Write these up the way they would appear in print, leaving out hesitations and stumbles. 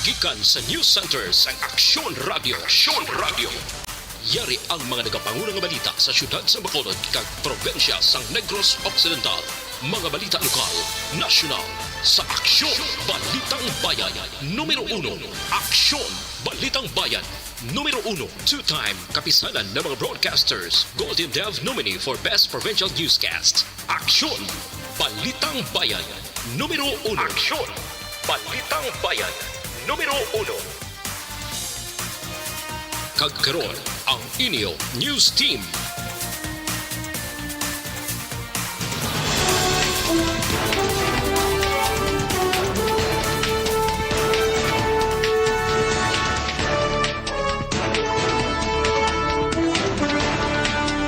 gikan sa News Center sa Aksyon Radio. Aksyon Radio. Yari ang mga nagapangunang balita sa syudad sa Bacolod kag probensya sang Negros Occidental. Mga balita lokal, nasyonal, sa Aksyon Balitang Bayan. Numero 1, Aksyon Balitang Bayan. Numero 1, two-time kapisanan ng mga broadcasters, Golden Dove nominee for Best Provincial Newscast. Aksyon Balitang Bayan. Numero 1. Aksyon Balitang Bayan. Numero 1. Kagkaroon ang inyo News Team.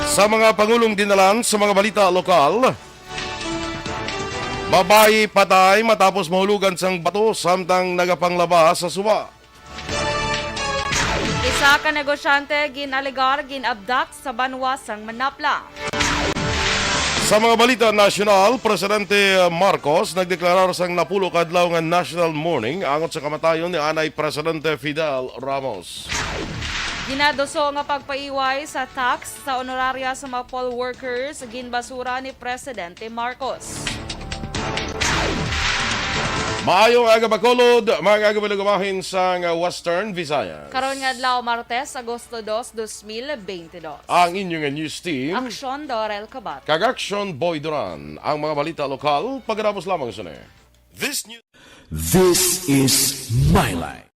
Sa mga pangulong dinalan sa mga balita lokal, babae patay matapos mahulugan sang bato samtang nagapanglaba sa suba. Isa ka negosyante ginaligar ginabdak sa banwa sang Manapla. Sa mga balita nasyonal, Presidente Marcos nagdeklarar sang napulo kadlaw nga national mourning angot sa kamatayon ni anay Presidente Fidel Ramos. Ginadoso nga pagpaiway sa tax sa honoraria sa mga poll workers ginbasura ni Presidente Marcos. Maayong aga Bacolod, mga agabalagamahin sa Western Visayas. Karon nga adlaw Martes, Agosto 2, 2022. Ang inyong news team, Aksyon Dorel Cabat. Kag-Action Boy Duran, ang mga balita lokal, pagkatapos lamang sa This is My Life.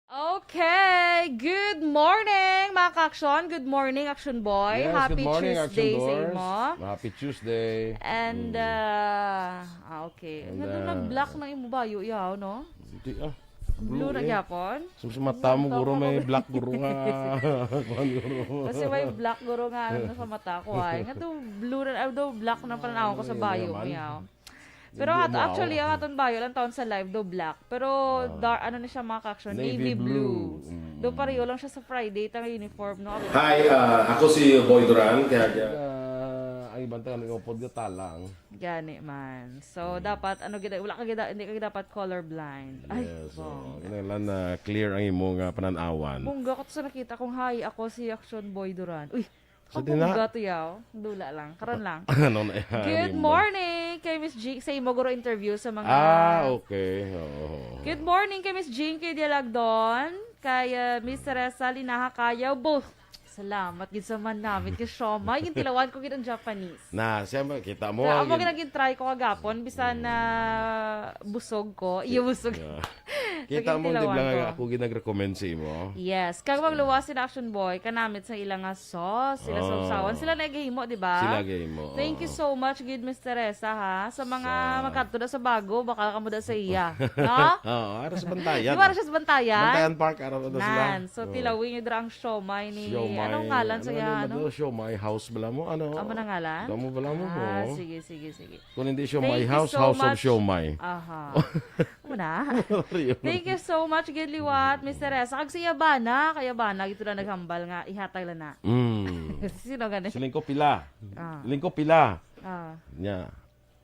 Okay, good morning mga ka-aksyon. Good morning, Action Boy. Yes, Happy good morning, Tuesday Action sa Doors. imo. Happy Tuesday. And, okay. And, Ano nag-black na imo bayo, yaw, no? Hindi Blue na gyapon. Sa mata mo, guro may black guro nga. Kuhan guro. Kasi may black guro nga ano sa mata ko ay. Nga to blue na, do black na pananaw ko sa bayo mo, yaw. Pero actually, ang aton bayo lang taon sa live, do black. Pero, dark, ano na siya mga ka-action? Navy blue. Do pareho lang siya sa Friday, tang uniform, no? Hi, ako si Boy Duran. Ang ibang taga nag-upod ka talang. Gani man. So, dapat, wala ka hindi ka dapat colorblind. Ay, Yes, so, bongga. kinailan na clear ang imong pananawan. Bongga ko to sa nakita kong hi, ako si Action Boy Duran. Uy, Sa kabongga to yaw. Dula lang, karon lang. Ano na Good morning kay Miss G. Sa imo guro interview sa mga... Okay. Oo. Good morning kay Miss Jinky Dialagdon, kay Miss Teresa Linaha Kayaw. Both. Salamat gid sa man namin kay Shoma. Yung tilawan ko gid ang Japanese. Na, siyempre, kita mo. Kaya ako ginag-try ko kagapon bisan na busog ko. Iyo busog. Kita mo, di tilawan lang ko. ako ginag-recommend sa imo. Yes, kag magluwas si Action Boy kanamit sa ilang nga sauce, sila Oh. sausawan, sila nagahimo, di ba? Sila gay mo. Thank you so much, good Miss Teresa, ha? Sa mga magkadto na sa bago, baka kamuda sa iya. No? Oo, aras sa bantayan. Di ba rin siya sa bantayan? Bantayan Park, aras na sila. Nan, so tilawin nyo dira ang siomay ni... Siomay. Anong ngalan sa iya? Ano? Siomay house bala mo? Ano? Ano na ngalan? Damo bala mo po. Sige, sige, sige. Kung hindi siomay Thank you house, so house of much. siomay. Aha. Muna. Thank you so much, good liwat, Miss Teresa. Kag siya ba na? Kaya ba na? Ito na naghambal nga. Ihatag lang na. Sino ganun? Siling ko pila. Ah. Siling ko pila. Ah. Nya.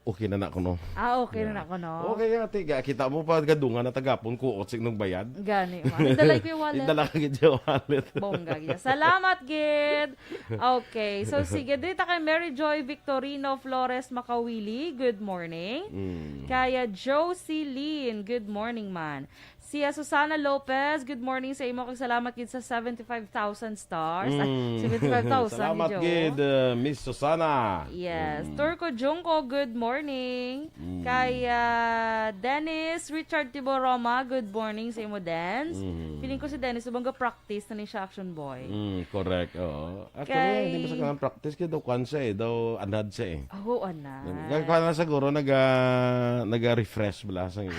Okay na ko no. Okay na ako, no? Okay nga, tiga. Kita mo pa gadungan na tagapon ko otsik ng bayad. Gani, man. Idalay ko yung wallet. Indala ka gid yung wallet. Bongga, gid. Salamat, Gid. Okay. So, sige. Dito kay Mary Joy Victorino Flores Makawili. Good morning. Kaya Josie Lynn. Good morning, man. Si Susana Lopez. Good morning sa imo. Salamat, Gid, sa 75,000 stars. Ay, 75,000. Salamat Jo. gid, Miss Susana. Yes. Turco Junko, good morning. Kay Dennis Richard Tiboroma, good morning sa imo, Dance. Feeling ko si Dennis, subang practice na ni siya Action Boy. Correct. Oo. Actually, Kay- hindi mo sa kanang practice kaya daw kwan siya eh. Daw anad siya eh. Oh, anak. Kaya na siguro naga-refresh bala sa iya.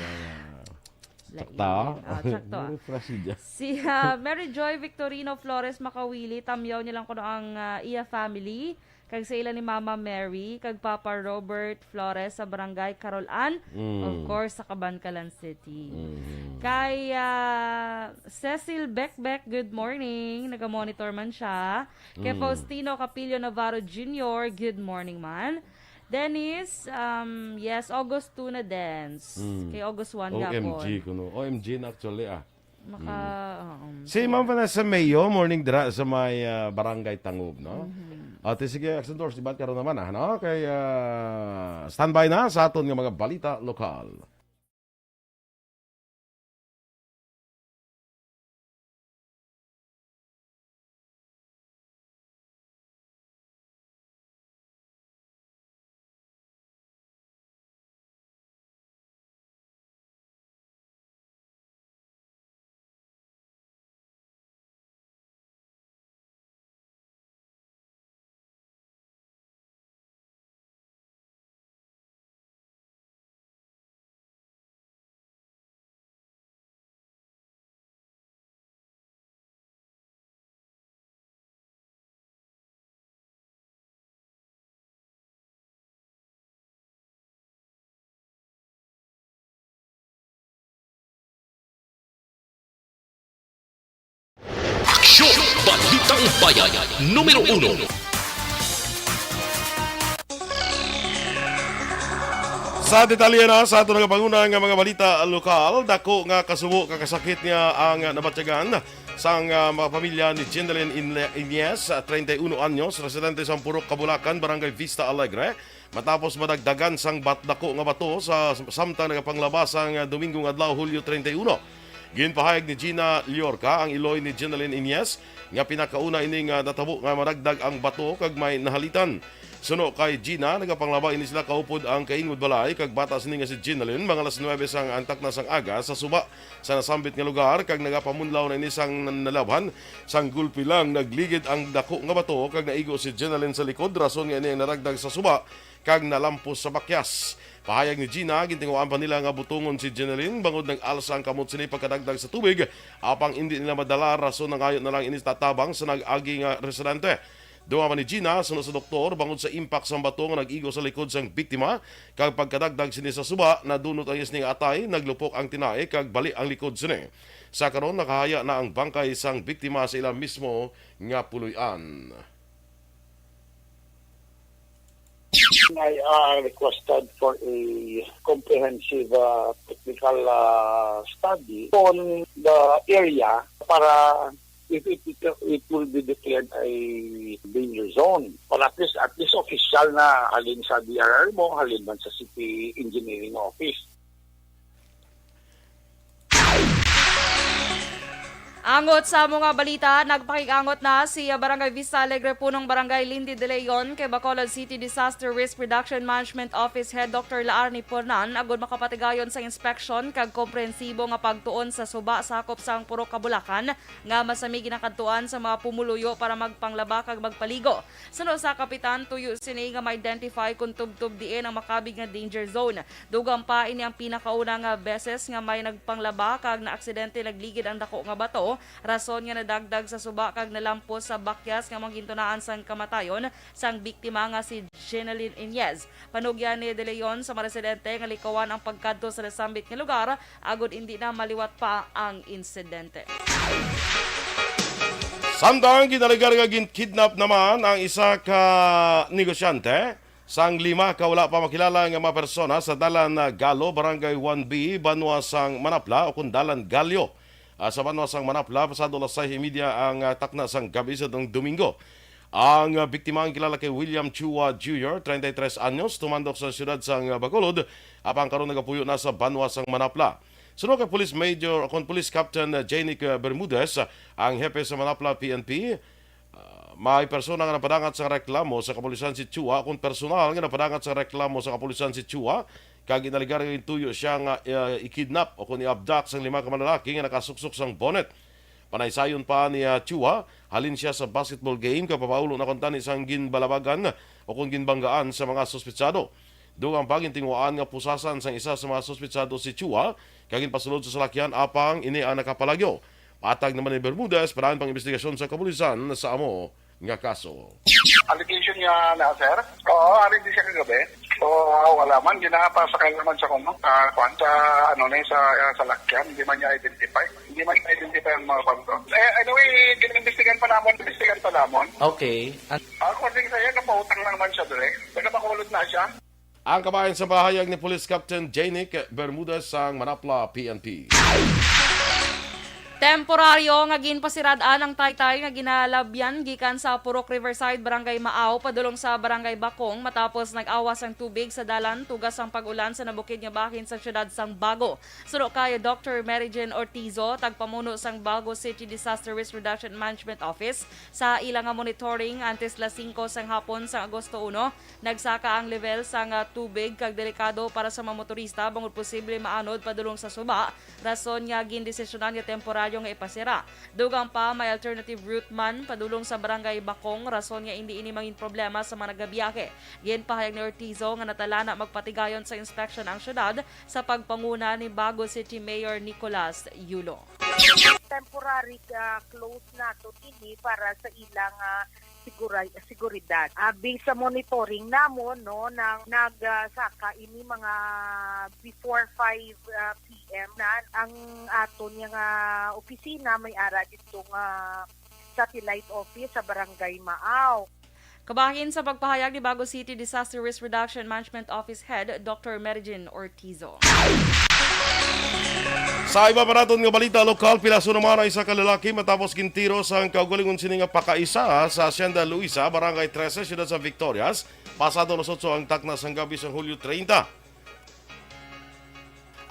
Sakta. Sakto. Refresh siya. Si Mary Joy Victorino Flores Makawili, tamyaw nilang ko ang iya family. kag sa ila ni Mama Mary, kag Papa Robert Flores sa Barangay Carolan, of course sa Cabancalan City. Kay Cecil Beckbeck, good morning. Naga-monitor man siya. Kay Faustino Capillo Navarro Jr., good morning man. Dennis, yes, August 2 na dance. Kay August 1 gapon. OMG kuno. OMG na actually Maka, Si Ma'am Vanessa Mayo, morning dira sa may barangay Tangub, no? At sige, Exendors, diba karon naman no? Kay standby na sa aton nga mga balita lokal. Aksyon! Balitang Bayan, numero 1. Sa detalye na sa ato nga panguna nga mga balita lokal, dako nga kasubo kakasakit niya ang nabatyagan sang mga pamilya ni Jendelyn Ines, 31 anyos, residente sa Purok, Kabulakan, Barangay Vista Alegre, matapos madagdagan sang dako nga bato sa samtang nagapanglabas ang Domingong adlaw Hulyo 31. Ginpahayag ni Gina Liorca ang iloy ni Jendelyn Ines nga pinakauna ining natabo nga maragdag ang bato kag may nahalitan. Suno kay Gina, nagapanglaba ini sila kaupod ang kaingod balay kag bata sini nga si Jendelyn mga alas 9 sang antak na sang aga sa suba sa nasambit nga lugar kag nagapamunlaw na ini sang nalabhan sang gulpi lang nagligid ang dako nga bato kag naigo si Jendelyn sa likod rason nga ini ang naragdag sa suba kag nalampos sa bakyas. Pahayag ni Gina, gintinguan pa nila nga butungon si Jenelyn bangod ng alsa ang kamot sini pagkadagdag sa tubig apang hindi nila madala rason ng ayot na lang inis tatabang sa nag-agi nga residente. Duwa man ni Gina, sunod sa doktor bangod sa impact sa bato nga nag-igo sa likod sang biktima kag pagkadagdag sini sa suba nadunot ang isning atay, naglupok ang tinae kag bali ang likod sini. Sa karon nakahaya na ang bangkay sang biktima sa ilang mismo nga puluyan. I requested for a comprehensive technical study on the area para if it will be declared a danger zone. Or at least official na halin sa DRR mo, halin man sa City Engineering Office. Angot sa mga balita, nagpakikangot na si Barangay Vista Alegre punong Barangay Lindy de Leon kay Bacolod City Disaster Risk Reduction Management Office Head Dr. Laarni Pornan agud makapatigayon sa inspeksyon kag komprehensibo nga pagtuon sa suba sakop sang Purok, Kabulakan nga masami ginakadtuan sa mga pumuluyo para magpanglaba kag magpaligo. Suno sa kapitan, tuyo sini nga ma-identify kung tubtub diin ang makabig nga danger zone. Dugang pa ini ang pinakauna nga beses nga may nagpanglaba kag na aksidente nagligid ang dako nga bato. Rason nga nadagdag sa suba kag nalampos sa bakyas nga manggintunaan sang kamatayon sang biktima nga si Jenelyn Ines. Panugyan ni De Leon sa mga residente nga likawan ang pagkadto sa nasambit nga lugar agud hindi na maliwat pa ang insidente. Samtang kinaligar nga kidnap naman ang isa ka negosyante sang 5 ka wala pa makilala nga mga persona sa dalan Galo, Barangay 1B, Banwa sang Manapla o kung dalan Galyo. Sa Banwa sang Manapla, pasado alas 6:30 ang takna sang gabi sa Domingo. Ang biktima ang kilala kay William Chua Jr., 33 anyos, tumandok sa siyudad sang Bacolod, apang karon nagapuyo na sa Banwa sang Manapla. Sunod kay Police Major o Police Captain Janic Bermudez, ang hepe sa Manapla PNP, may persona nga napadangat sa reklamo sa kapulisan si Chua, kung personal nga napadangat sa reklamo sa kapulisan si Chua, kag inaligar nga tuyo siya nga ikidnap o kung i-abduct sang 5 ka manlalaki nga nakasuksok sang bonnet. Panaysayon pa ni Chua, halin siya sa basketball game kapapaulo na kontan isang ginbalabagan o kung ginbanggaan sa mga suspitsado. Doon ang pagintinguan nga pusasan sang isa sa mga suspitsado si Chua, kag pasulod sa salakyan apang ini ang nakapalagyo. Patag naman ni Bermudez, paraan pang investigasyon sa kapulisan sa amo nga kaso. Allegation niya na, sir? Oo, ari din siya kagabi. So, wala man, ginapasakay naman siya kung sa lakyan, hindi man niya identify. Hindi man niya identify ang mga bangko. Anyway, ginimbistigan pa namon. Okay. According sa iyo, napautang lang naman siya doon. Nagkapakulot na siya. Ang kabayan sa bahayag ni Police Captain Janick Bermudez sang Manapla PNP. Temporaryo nga ginpasiradaan ang taytay nga ginalabyan gikan sa Purok Riverside, Barangay Maaw, padulong sa Barangay Bakong matapos nag-awas ang tubig sa dalan tugas ang pag-ulan sa nabukid nga bahin sa siyudad sang Bago. Suno kay Dr. Mary Jane Ortizo, tagpamuno sang Bago City Disaster Risk Reduction Management Office sa ilang nga monitoring antes las 5 sang hapon sa Agosto 1, nagsaka ang level sang tubig kag delikado para sa mga motorista bangod posible maanod padulong sa suba, rason nga gindesisyonan nga temporaryo nga ipasira. Dugang pa may alternative route man padulong sa Barangay Bakong, rason nga hindi ini mangin problema sa mga nagabiyahe. Giin pahayag ni Ortizo nga natala na magpatigayon sa inspection ang syudad sa pagpanguna ni Bago City Mayor Nicolas Yulo. Temporary close na to ini para sa ilang seguridad. Based sa monitoring namon nang nagsaka ini mga before 5 PM na ang aton nga opisina may ara ditong satellite office sa Barangay Maaw. Kabahin sa pagpahayag ni Bago City Disaster Risk Reduction Management Office Head Dr. Mary Jane Ortizo. Sa iba pa naton nga balita lokal, pilaso naman ang isa ka lalaki matapos gintiro sa kaugalingon sini nga pakaisa sa Hacienda Luisa, Barangay 13, siyudad sa Victorias. Pasado los 8 ang takna sang gabi sa Hulyo 30.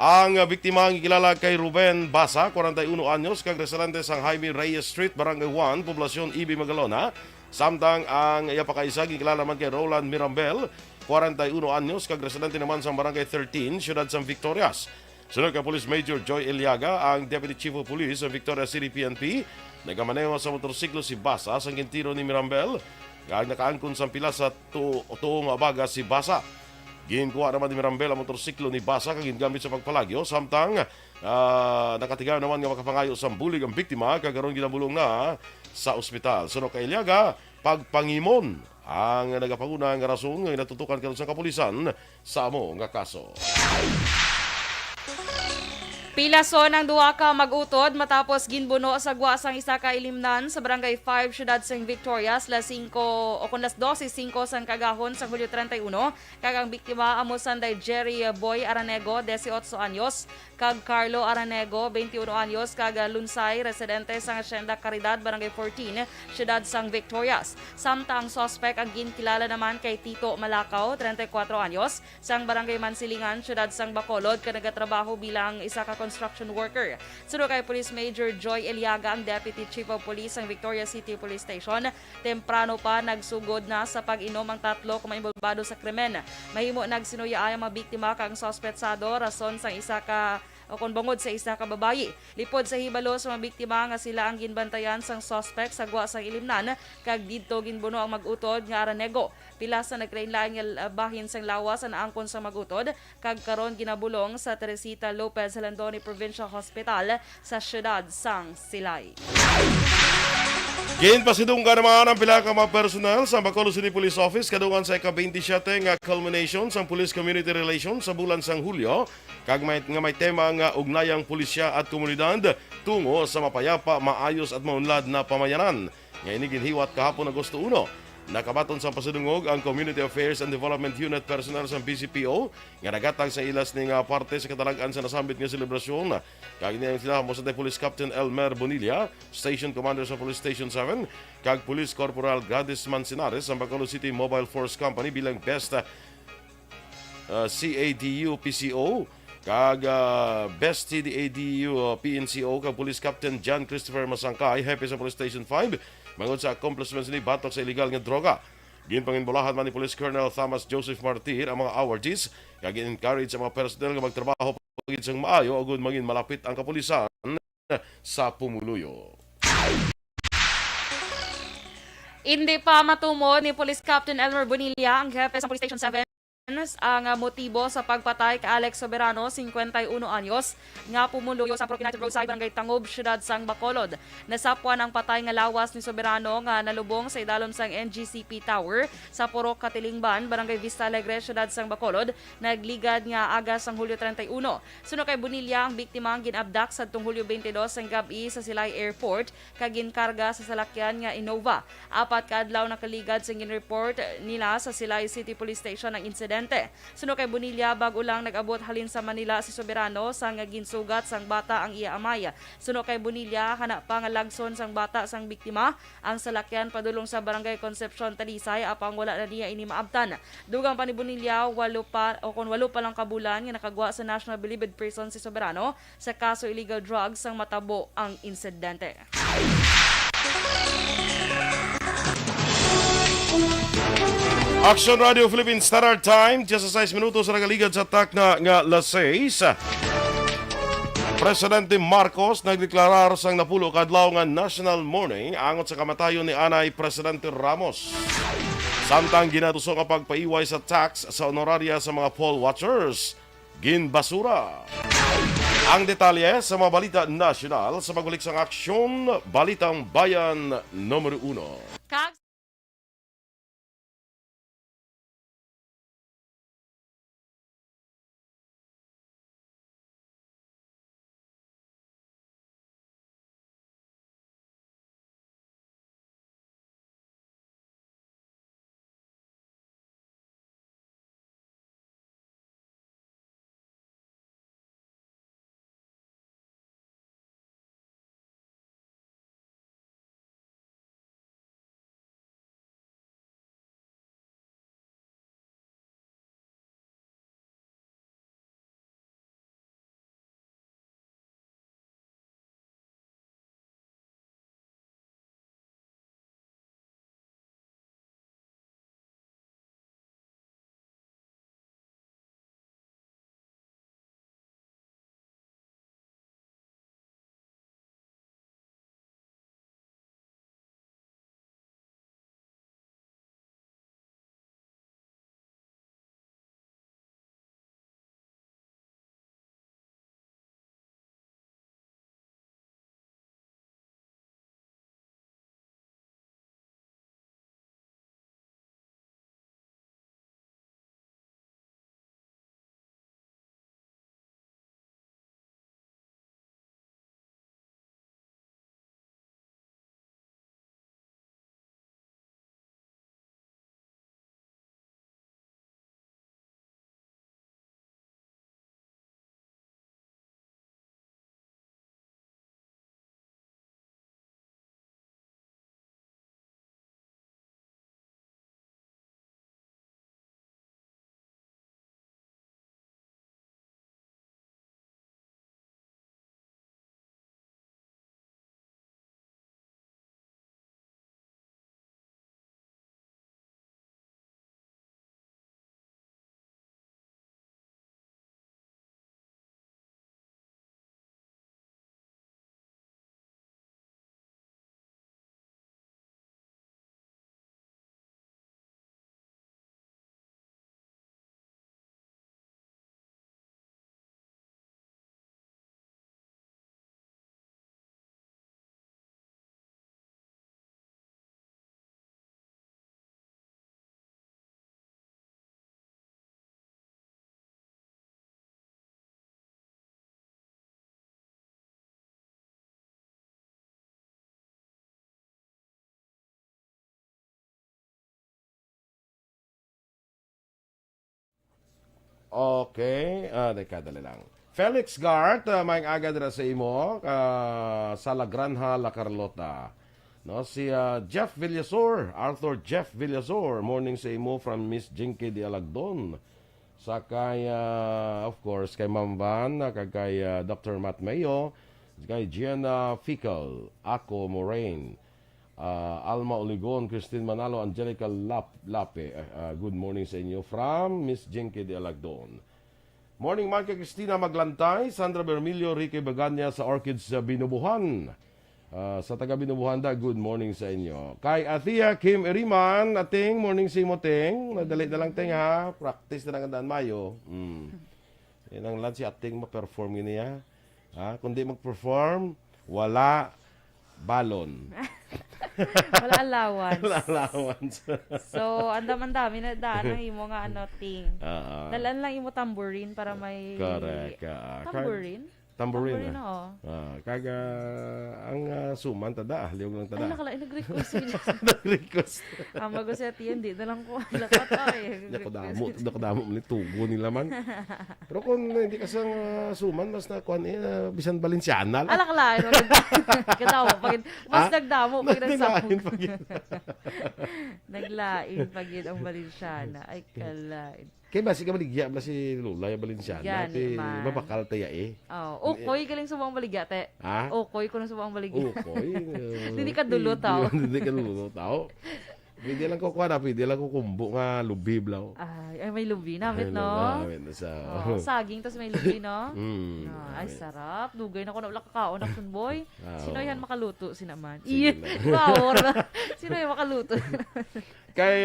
Ang biktima ang ikilala kay Ruben Basa, 41 anyos, kag residente sa Jaime Reyes Street, Barangay 1, Poblasyon Ibi, Magalona. Samtang ang iya pakaisa ikilala naman kay Roland Mirambel, 41 anyos, kag residente naman sa Barangay 13, siyudad sa Victorias. Sunod kay Police Major Joy Eliaga, ang Deputy Chief of Police sa Victoria City PNP, nagamaneho sa motorsiklo si Basa sa gintiro ni Mirambel, kag nakaangkon sa pila sa tuong abaga si Basa. Ginkuha naman ni Mirambel ang motorsiklo ni Basa kag gingamit sa pagpalagyo, samtang nakatigaw naman nga makapangayo sa bulig ang biktima kag karon ginabulong na sa ospital. Sunod kay Eliaga, pagpangimon ang nagapanguna nga rason nga natutukan karon sa kapulisan sa amo nga kaso. Pilason ang duwa ka mag-utod matapos ginbuno sa gwa sang isa ka ilimnan sa Barangay 5, siyudad sang Victorias, las 5 o kung las 12:05 sang kagahon sa Hulyo 31. Kag ang biktima amo sanday Jerry Boy Aranego, 18 anyos, kag Carlo Aranego, 21 anyos, kag Lunsay, residente sang Hacienda Caridad, Barangay 14, siyudad sang Victorias. Samtang suspect ang ginkilala naman kay Tito Malakaw, 34 anyos, sang Barangay Mansilingan, siyudad sang Bacolod, kag nagatrabaho bilang isa ka construction worker. Sunod kay Police Major Joy Eliaga, ang Deputy Chief of Police ng Victoria City Police Station, temprano pa nagsugod na sa pag-inom ang tatlo kung maimbulbado sa krimen. Mahimo nagsinuyaay ang mga biktima kang sospetsado rason sa isa ka o kung bangod sa isa ka babayi. Lipod sa hibalo sa mga biktima nga sila ang ginbantayan sang suspect sa gwa sang ilimnan kag didto ginbuno ang mag-utod nga Aranego. Pila sa naglain-lain nga bahin sang lawas ang angkon sa mag-utod kag karon ginabulong sa Teresita Lopez Halandoni Provincial Hospital sa siyudad sang Silay. Ginpasidong ka naman ang pila ka mga personal sa Bacolod City Police Office kadungan sa ika-27 nga culmination sa Police Community Relations sa bulan sang Hulyo kag may tema nga ugnayang pulisya at komunidad tungo sa mapayapa, maayos at maunlad na pamayanan. Nga ini ginhiwat kahapon Agosto 1. Nakabaton sa pasidungog ang Community Affairs and Development Unit personnel sa BCPO nga nagatag sa ilas ning parte sa katalagan sa nasambit nga selebrasyon. Kag niya sila mo sa Police Captain Elmer Bonilla, Station Commander sa Police Station 7, kag Police Corporal Gladys Mancinares sa Bacolod City Mobile Force Company bilang Best CADU PCO, kag Best TDADU PNCO, kag Police Captain John Christopher Masangkay, Hepe sa Police Station 5, mangod sa accomplishments ni batok sa illegal nga droga. Ginpanginbulahan man ni Police Colonel Thomas Joseph Martir ang mga awardees, kag encourage ang mga personnel nga magtrabaho pagid sang maayo ug mangin malapit ang kapulisan sa pumuluyo. Hindi pa matumo ni Police Captain Elmer Bonilla, ang hepe sa Police Station 7, ang motibo sa pagpatay kay Alex Soberano, 51 anyos, nga pumuluyo sa United Roadside, Barangay Tangob, Siyudad sang Bacolod. Nasapwan ang patay nga lawas ni Soberano nga nalubong sa idalom sang NGCP Tower sa Purok Katilingban, Barangay Vista Alegre, Siyudad sang Bacolod. Nagligad nga aga sang Hulyo 31. Suno kay Bonilla, ang biktima ang ginabdak sa Hulyo 22 sang gabi sa Silay Airport kag ginkarga sa salakyan nga Innova. Apat ka adlaw nakaligad sa gin-report nila sa Silay City Police Station ang insidente. Suno kay Bonilla, bago lang nag-abot halin sa Manila si Soberano sang ginsugat sang bata ang iya amay. Suno kay Bonilla, hana pa nga lagson sang bata sang biktima ang salakyan padulong sa Barangay Concepcion, Talisay, apang wala na niya ini maabtan. Dugang pa ni Bonilla, walo pa lang kabulan nga nakagwa sa National Bilibid Prison si Soberano sa kaso illegal drugs sang matabo ang insidente. Action Radio Philippines Standard Time, just 6 minutos sa nagaligad sa tak na nga las 6. Presidente Marcos nagdeklarar sang napulo kadlaw nga national mourning angot sa kamatayon ni Anay Presidente Ramos. Samtang ginatusok ang pagpaiway sa tax sa honoraria sa mga poll watchers, ginbasura. Ang detalye sa mga balita nasyonal sa pagbalik sang aksyon, Balitang Bayan numero 1. Okay, dekada lang. Felix Gart, may agad na sa imo sa La Granja, La Carlota. No, si Jeff Villasor, Arthur Jeff Villasor, morning sa imo from Miss Jinky de Alagdon. Sa kay, of course, kay Ma'am Van, kay Dr. Matt Mayo, kay Gianna Fical, Ako Moraine, Alma Oligon, Christine Manalo, Angelica Lape. Good morning sa inyo from Miss Jinky de Alagdon. Morning man kay Christina Maglantay, Sandra Bermilio, Ricky Baganya sa Orchids Binubuhan. Sa taga Binubuhanda, good morning sa inyo. Kay Athea Kim Eriman, ating morning si Moteng. Nadali na lang ting ha. Practice na lang ang daan mayo. Yan ang lan si ating ma-perform yun niya. Ha? Kung di mag-perform, wala balon. Wala allowance. Wala allowance. So, andam-andami na daan ang imo nga ting. Dalan lang imo tambourine para may... Correct. Tambourine? Tambourine. oo. Kaga ang suman tada, liog lang Ay, tada. nakala, nag-request sila. Nag-request. Ang bago sa tiyan, di na lang ko lakat ay. Nakadamo mo ni tubo nila man. Pero kung hindi ka sang suman, mas na kuan bisan Balenciana. Alak lain. Kadamo pag mas nagdamo pag Naglain nagsapok. pag Naglain pag yun ang Balenciana. Ay, kalain. Kaya ba si Kamaligya ba si Lula yung Balenciana? Yan, Ti man. mabakal taya Oh, ukoy galing subang baligya, te. Ha? Ukoy ko na subang baligya. Ukoy. Hindi ka dulo, tao. Hindi ka dulo tao. Pwede lang ko kuha na, pwede lang ko kumbo nga lubi blaw. Ay, may lubi namit, no? Saging, tas may lubi, no? Ay, sarap. Dugay na ko na wala kakao na boy. Sino yan makaluto? Sinaman. Iya, wow. Sino yan makaluto? Kay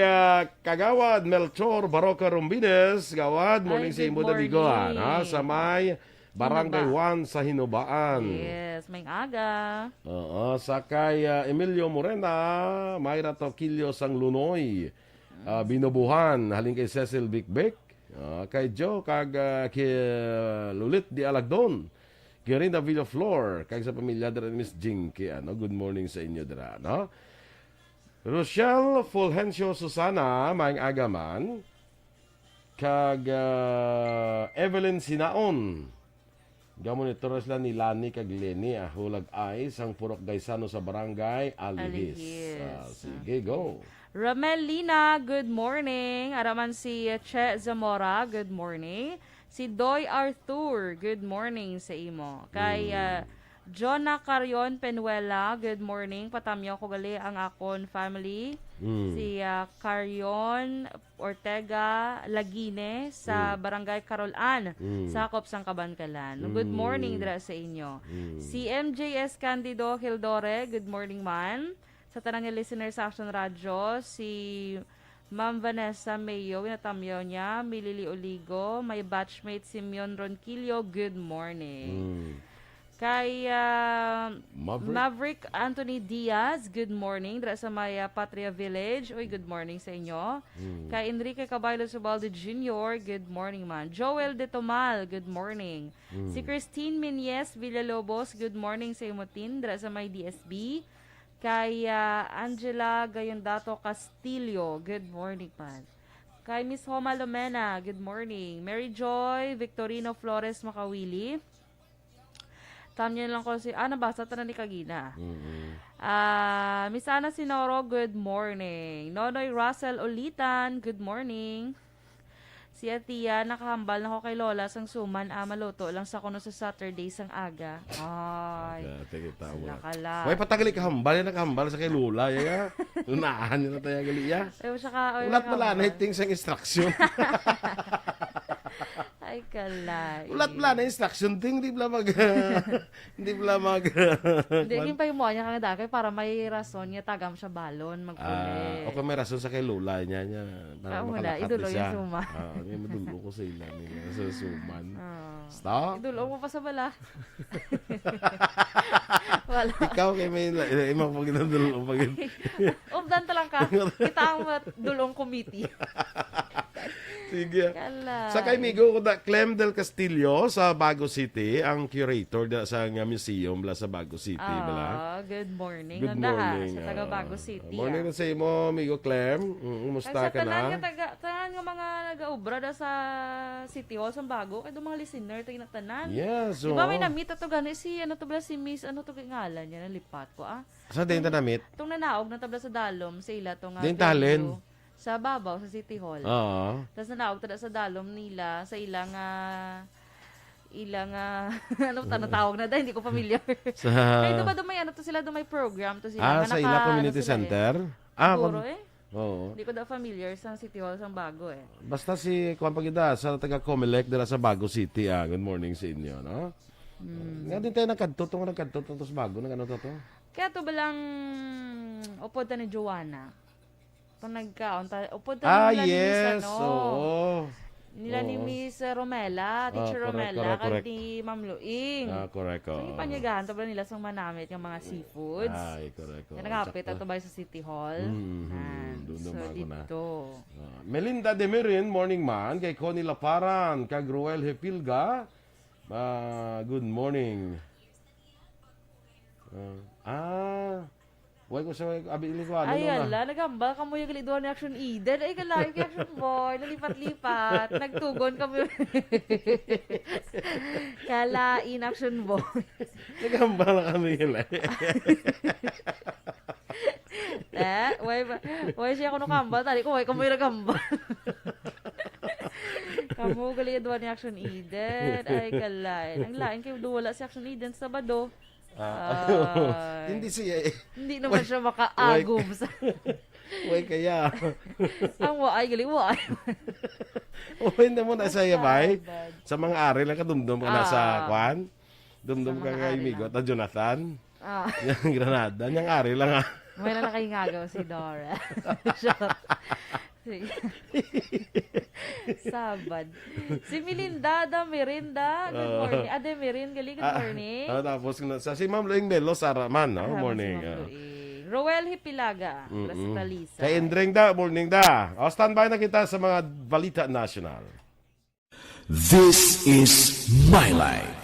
Kagawad Melchor Baroka Rumbines, Gawad, morning Ay, sa good imo daligoan, morning. ha, sa may Barangay 1 sa Hinubaan. Yes, may aga. Oo, sa kay Emilio Morena, Mayra Toquillo sang Lunoy, Binubuhan, halin kay Cecil Bikbek, kay Joe, kag kay Lulit di Alagdon, Kirinda Villaflor, kag sa pamilya dira ni Miss Jinky, good morning sa inyo dira, no? Rochelle Fulgencio Susana, maing agaman, kag Evelyn Sinaon, gamon ito rin sila ni Lani kag Lenny, hulag ay, sang purok gaysano sa barangay Alihis. Sige, go. Ramelina, good morning. Araman si Che Zamora, good morning. Si Doy Arthur, good morning sa imo. Kay Jonah Carion Penuela, good morning. Patamyo ko gali ang akon family. Si Carion Ortega Lagine sa Barangay Carolan, sakop sang Kabankalan. Good morning dira sa inyo. Si MJS Candido Hildore, good morning man. Sa tanang listener sa Action Radio, si Ma'am Vanessa Mayo, winatamyo niya, Milili Oligo, my batchmate Simeon Ronquillo, good morning. Kay Maverick Anthony Diaz, good morning. Dra sa Maya Patria Village. Uy, good morning sa inyo. Kay Enrique Caballo Subaldo Jr., good morning man. Joel De Tomal, good morning. Si Christine Menyes Villalobos, good morning sa imotin. Dra sa May DSB. Kay Angela Gayondato Castillo, good morning man. Kay Miss Homa Lomena, good morning. Mary Joy Victorino Flores Makawili. Tamyan lang ko si... nabasa ta na ni Kagina. Miss Ana Sinoro, good morning. Nonoy Russell Ulitan, good morning. Si Atia, nakahambal na ko kay Lola sang suman, maluto lang sa kuno sa Saturday sang aga. Ay, nakala. Way patagali ka hambal, nakahambal sa kay Lola. Ya. Lunahan nila tayo gali ya. Ulat mala na hiting sang instruction. Ay, kalay. Ulat pala na instruction ting, di pala mag... Hindi pala mag... Hindi, yung pa yung niya kang dagay para may rason niya tagam siya balon, magpulit. O kung may rason sa kay Lola niya, para wala, makalakat idulo siya. yung suman. May madulo ko sa ilan nila sa suman. Stop. Idulo mo pa sa bala. Wala. Ikaw kay may imang pag inadulo pag... Umdan talang ka. Kita ang dulong committee. Sige. Kala. Sa kay Migo ko da Clem del Castillo sa Bago City, ang curator da sa nga museum bla sa Bago City bala. Good morning. Good Nanda, morning. sa taga Bago City. Morning na sa imo, Migo Clem. Kumusta ka na? Tanan nga mga nag-aubra da sa City Hall sa Bago, kay mga listener tayo na tanan. Yes. Di ba may na-meet ato gani si si Miss to ngalan niya nalipat ko Sa din ta na-meet? Itong nanaog na tabla sa Dalom sa ila to nga. Din talent. Sa Babaw, sa City Hall. Oo. Tapos nanaog tada sa Dalom nila, sa ilang tawag na dahil hindi ko familiar. Kaya ba dumay sila dumay program to sila. Sa ila community center? Siguro Oo. Hindi ko daw familiar sa City Hall sa Bago Basta si Kuan Pagida sa taga Comelec dira sa Bago City. Good morning sa inyo, no? Nga din tayo nagkadto sa Bago, nagano to? Kaya to balang upod ta ni Joanna. Kung nagkaon ta, upod ta nila ni Miss, Yes. ano, Oo. nila ni Oo. Miss Romela, Teacher correct, Romela, correct. kag ni Ma'am Luing. Correct. So, ipanyagahan to ba nila sang manamit yung mga seafoods. Ay, correct. Yan nakapit ato ba sa City Hall? Doon So, dumago na. dito. Melinda Demirin, morning man. Kay Connie Laparan, kag Ruel Hepilga. Good morning. Why ko sa abi ilikuan Ay, na. ala, nagambal ka mo yung galiduan ni Action Eden. Ay, kalayo kay Action Boy. Nalipat-lipat. Nagtugon ka mo. Kalain Action Boy. Nagambal kami nila. Why siya ko nukambal. Tali ko, why ka mo yung nagambal. Kamu galiduan ni Action Eden. Ay, kalain. Ang lain kayo duwala si Action Eden sa Sabado. Hindi siya Hindi naman siya makaagom sa... Why kaya? Ang waay, gali waay. Hindi mo na sa yabay. Sa mga ari lang ka dumdum ka na sa kwan. Dumdum Sa ka mga kay ari Migot na Jonathan. Ah, Yung Granada. Yung ari lang may na nakahingagaw si Dora. Shot. Sige. Sabad. Si Melinda, Merinda. Good morning. Ade Merin, gali, good morning. Tapos sa si Ma'am Loing Melo Saraman, no? Kasama Morning. si Ma'am Luing. Roel Hipilaga, Talisa. Kay Indring da, morning da. Standby na kita sa mga balita national. This is My Life.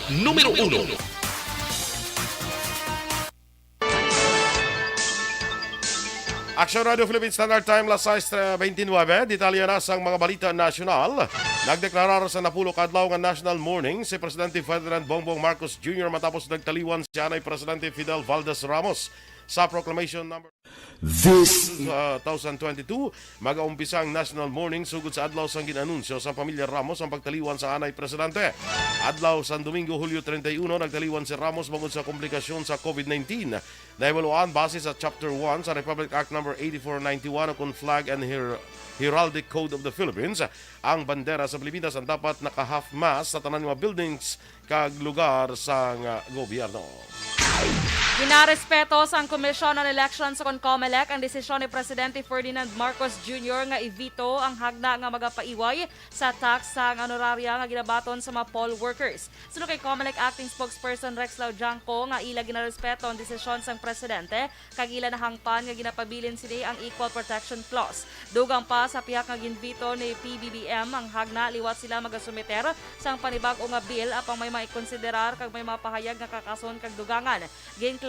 Numero 1. Action Radio Philippine Standard Time, las 6:29. Detalye na sa mga balita nasyonal. Nagdeklarar sa napulo kadlaw nga National Morning si Presidente Ferdinand Bongbong Marcos Jr. matapos nagtaliwan si anay Presidente Fidel Valdez Ramos sa Proclamation number This 2022, mag-aumpisa ang National Mourning sugod sa adlaw sang ginanunsyo sa pamilya Ramos ang pagtaliwan sa anay presidente. Adlaw sa Domingo, Hulyo 31, nagtaliwan si Ramos bangod sa komplikasyon sa COVID-19. Naevaluaan base sa Chapter 1 sa Republic Act No. 8491 kung Flag and Heraldic Code of the Philippines, ang bandera sa Pilipinas ang dapat naka-half-mast sa tanan mga buildings kag lugar sa gobyerno. Ginarespeto sa Komisyon on Elections sa COMELEC ang desisyon ni Presidente Ferdinand Marcos Jr. nga i-veto ang hagna nga magapaiway sa tax sa honoraria nga ginabaton sa mga poll workers. Sunod kay COMELEC Acting Spokesperson Rex Laujanco nga ila ginarespeto ang desisyon sang Presidente kag ila nahangpan nga ginapabilin sini ang Equal Protection Clause. Dugang pa sa pihak nga ginveto ni PBBM ang hagna liwat sila magasumiter sang panibag-o nga bill apang may maikonsiderar kag may mapahayag nga kakason kag dugangan.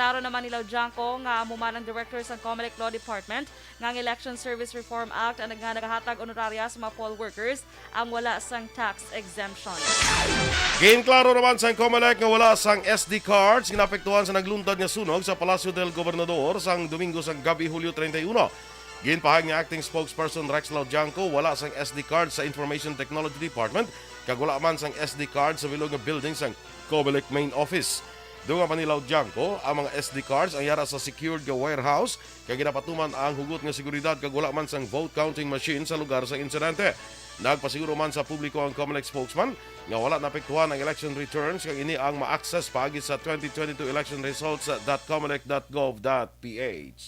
Klaro naman ni Laujanco nga amuman ang director sa COMELEC Law Department nga ang Election Service Reform Act ang naghatag honoraria sa mga poll workers ang wala sang tax exemption. Klaro naman sa COMELEC nga wala sang SD cards ginapektuhan sa nagluntad nga sunog sa Palacio del Gobernador sang Domingo sang gabi, Hulyo 31. Ginpahayag nga acting spokesperson Rex Laujanco wala sang SD card sa Information Technology Department kag wala man sang SD card sa bilog nga building sang COMELEC main office. Doon nga pa ni Laujanco, ang mga SD cards ang yara sa secured nga warehouse kag ginapatuman ang hugot nga seguridad kag wala man sang vote counting machine sa lugar sa insidente. Nagpasiguro man sa publiko ang COMELEC spokesman nga wala napektuhan ang election returns kag ini ang ma-access paagi sa 2022 election results.comelec.gov.ph.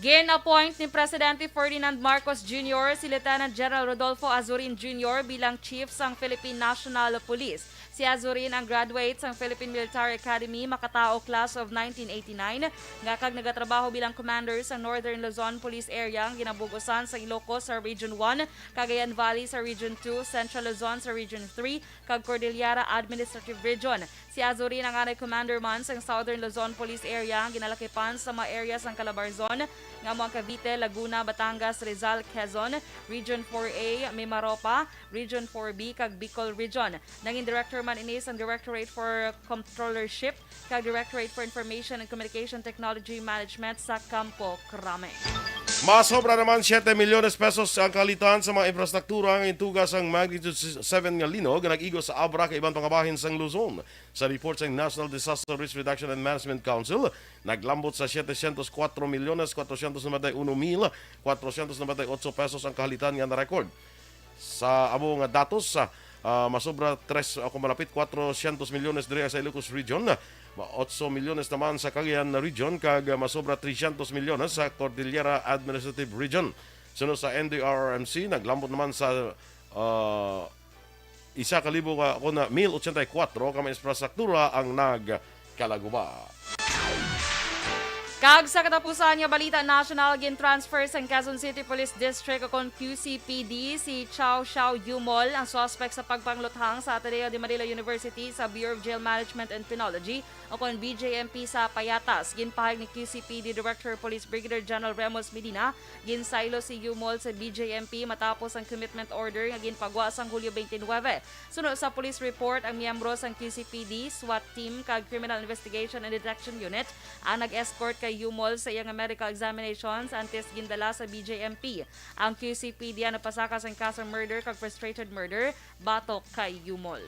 Gin-appoint ni Presidente Ferdinand Marcos Jr. si Lieutenant General Rodolfo Azurin Jr. bilang Chief sang Philippine National Police. Si Azurin ang graduate sang Philippine Military Academy makatao class of 1989 nga kag nagatrabaho bilang commander sa Northern Luzon Police Area ang ginabugusan sa Ilocos sa Region 1, Cagayan Valley sa Region 2, Central Luzon sa Region 3 kag Cordillera Administrative Region. Si Azurin ang anay commander man sa Southern Luzon Police Area ang ginalakipan sa mga areas ng Calabarzon, nga mga Cavite, Laguna, Batangas, Rizal, Quezon, Region 4A, Mimaropa, Region 4B kag Bicol Region. Nanging director man inis ang Directorate for Controllership kag Directorate for Information and Communication Technology Management sa Campo Crame. Masobra naman 7 milyones pesos ang kalitan sa mga infrastruktura ang intugas ang magnitude 7 nga linog nga nag-igo sa Abra kay ibang pangabahin sang Luzon. Sa report sa National Disaster Risk Reduction and Management Council, naglambot sa 704,498,498 pesos ang kalitan nga na-record. Sa amo nga datos sa masobra 3 ako malapit 400 milyones diri sa Ilocos Region, 8 milyones naman sa Cagayan Region kag masobra 300 milyones sa Cordillera Administrative Region. Sunod sa NDRRMC, naglambot naman sa 1,084 ka mga infrastruktura ang nagkalaguba. Kag sa katapusan nga balita national gin-transfer sa Quezon City Police District akong QCPD si Chow Xiao Yumol ang suspect sa pagpangluthang sa Ateneo de Manila University sa Bureau of Jail Management and Penology akong BJMP sa Payatas. Ginpahayag ni QCPD Director Police Brigadier General Remos Medina, ginsaylo si Yumol sa BJMP matapos ang commitment order nga ginpagwa sang Hulyo 29. Sunod sa police report, ang miyembro sang QCPD, SWAT team kag Criminal Investigation and Detection Unit ang nag-escort kay Yumol sa iyang medical examinations antes gindala sa BJMP. Ang QCPD ang napasaka sa kaso murder kag frustrated murder batok kay Yumol.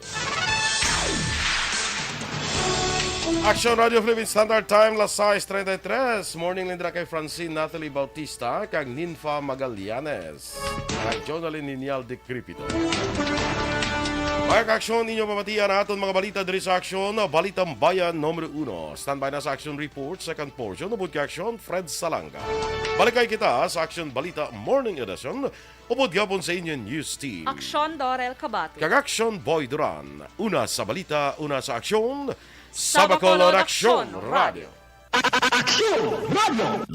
Action Radio Philippines Standard Time, las 6:33. Morning lindra kay Francine Natalie Bautista kag Ninfa Magallanes. Kag Jonalyn Ninial de Cripito. May aksyon inyo pamatiyan aton mga balita diri sa aksyon, Balitang Bayan numero 1. Standby na sa action report, second portion, ubod ka aksyon, Fred Salanga. Balikay kita sa action balita morning edition, ubod gapon sa inyo news team. Aksyon Dorel Cabate. Kag aksyon Boy Duran. Una sa balita, una sa aksyon, sa Bacolod Aksyon Radio. Action Radio.